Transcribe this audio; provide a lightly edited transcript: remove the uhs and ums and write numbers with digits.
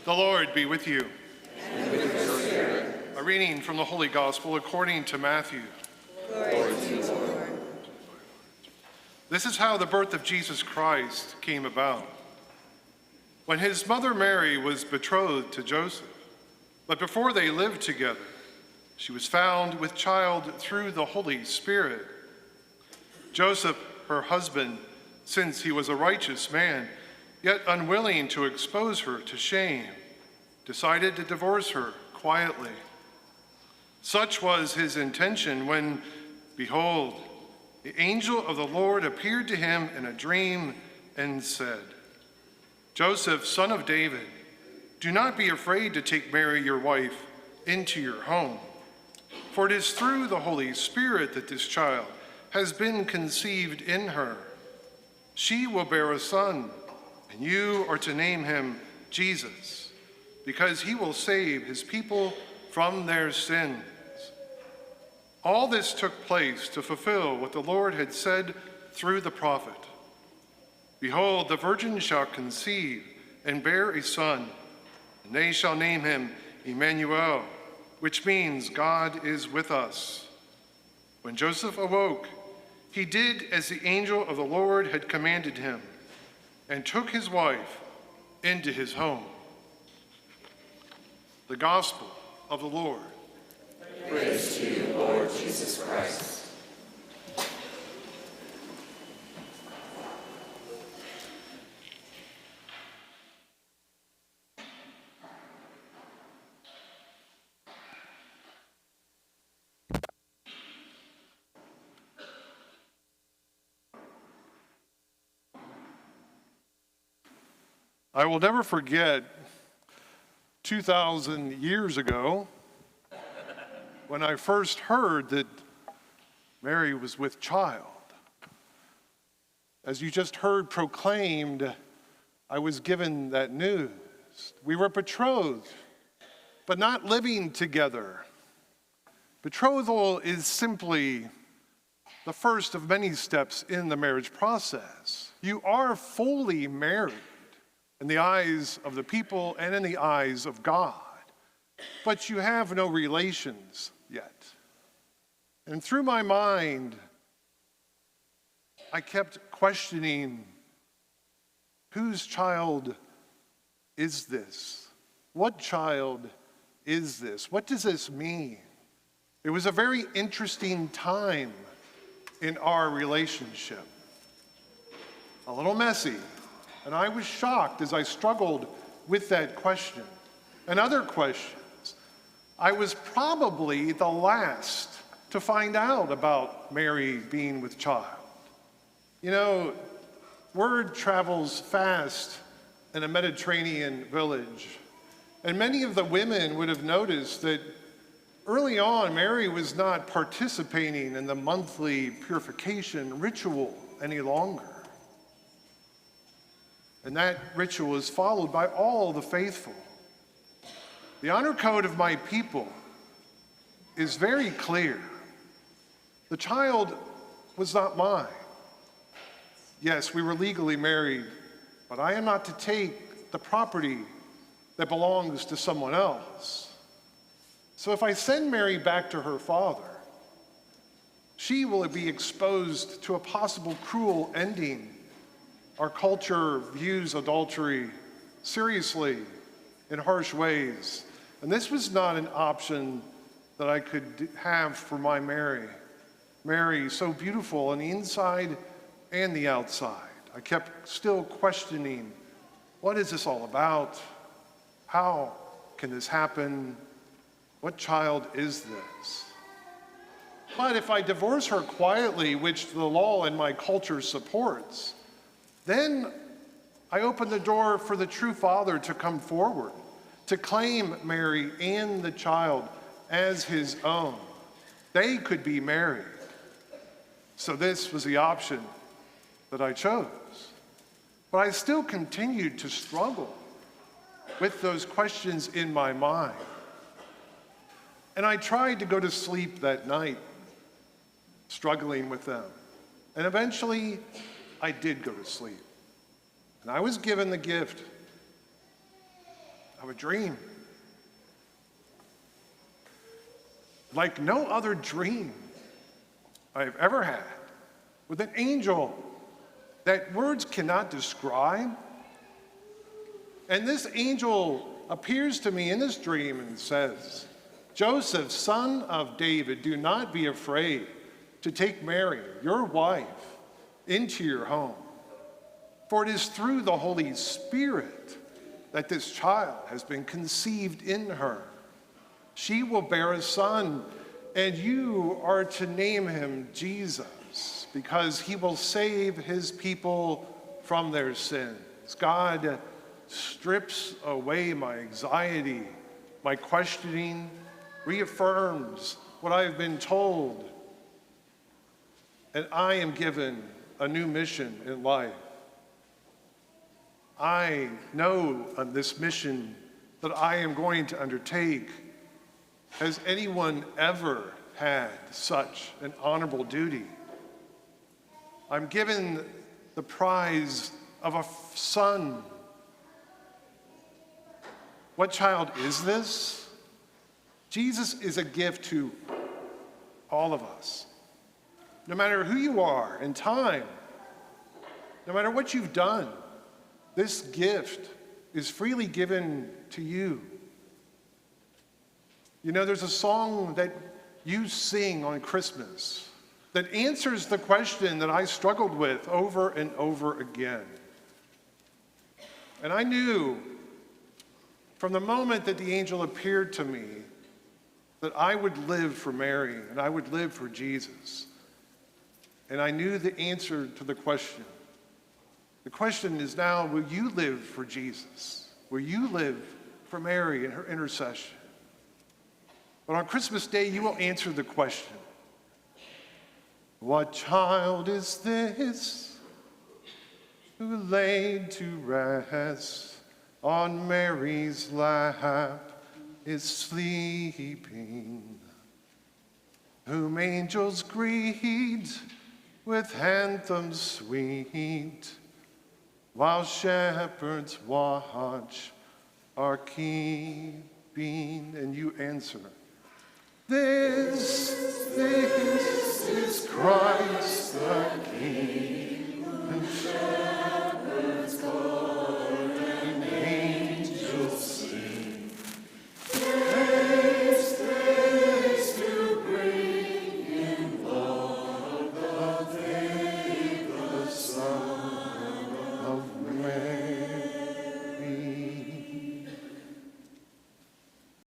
The Lord be with you. And with your spirit. A reading from the Holy Gospel according to Matthew. Glory to you, Lord. This is how the birth of Jesus Christ came about. When his mother Mary was betrothed to Joseph, but before they lived together, she was found with child through the Holy Spirit. Joseph, her husband, since he was a righteous man, yet unwilling to expose her to shame, decided to divorce her quietly. Such was his intention when, behold, the angel of the Lord appeared to him in a dream and said, "Joseph, son of David, do not be afraid to take Mary, your wife, into your home, for it is through the Holy Spirit that this child has been conceived in her. She will bear a son, and you are to name him Jesus, because he will save his people from their sins." All this took place to fulfill what the Lord had said through the prophet. "Behold, the virgin shall conceive and bear a son, and they shall name him Emmanuel," which means God is with us. When Joseph awoke, he did as the angel of the Lord had commanded him, and took his wife into his home. The Gospel of the Lord. Praise to you, Lord Jesus Christ. I will never forget 2,000 years ago when I first heard that Mary was with child. As you just heard proclaimed, I was given that news. We were betrothed, but not living together. Betrothal is simply the first of many steps in the marriage process. You are fully married in the eyes of the people and in the eyes of God, but you have no relations yet. And through my mind, I kept questioning, whose child is this? What child is this? What does this mean? It was a very interesting time in our relationship. A little messy. And I was shocked as I struggled with that question and other questions. I was probably the last to find out about Mary being with child. You know, word travels fast in a Mediterranean village. And many of the women would have noticed that early on, Mary was not participating in the monthly purification ritual any longer. And that ritual is followed by all the faithful. The honor code of my people is very clear. The child was not mine. Yes, we were legally married, but I am not to take the property that belongs to someone else. So if I send Mary back to her father, she will be exposed to a possible cruel ending. Our culture views adultery seriously in harsh ways. And this was not an option that I could have for my Mary. Mary, so beautiful on the inside and the outside. I kept still questioning, what is this all about? How can this happen? What child is this? But if I divorce her quietly, which the law in my culture supports, then I open the door for the true father to come forward, to claim Mary and the child as his own. They could be married. So this was the option that I chose. But I still continued to struggle with those questions in my mind. And I tried to go to sleep that night, struggling with them. And eventually, I did go to sleep. And I was given the gift of a dream. Like no other dream I've ever had, with an angel that words cannot describe. And this angel appears to me in this dream and says, Joseph, son of David, do not be afraid to take Mary, your wife, into your home. For it is through the Holy Spirit that this child has been conceived in her. She will bear a son, and you are to name him Jesus, because he will save his people from their sins. God strips away my anxiety, my questioning, reaffirms what I have been told, and I am given a new mission in life. I know on this mission that I am going to undertake. Has anyone ever had such an honorable duty? I'm given the prize of a son. What child is this? Jesus is a gift to all of us. No matter who you are in time, no matter what you've done, this gift is freely given to you. You know, there's a song that you sing on Christmas that answers the question that I struggled with over and over again. And I knew from the moment that the angel appeared to me that I would live for Mary and I would live for Jesus. And I knew the answer to the question. The question is now, will you live for Jesus? Will you live for Mary and her intercession? But on Christmas Day, you will answer the question, what child is this who laid to rest on Mary's lap is sleeping, whom angels greet with anthems sweet, while shepherds watch are keeping? And you answer, this is Christ the King, and shepherds go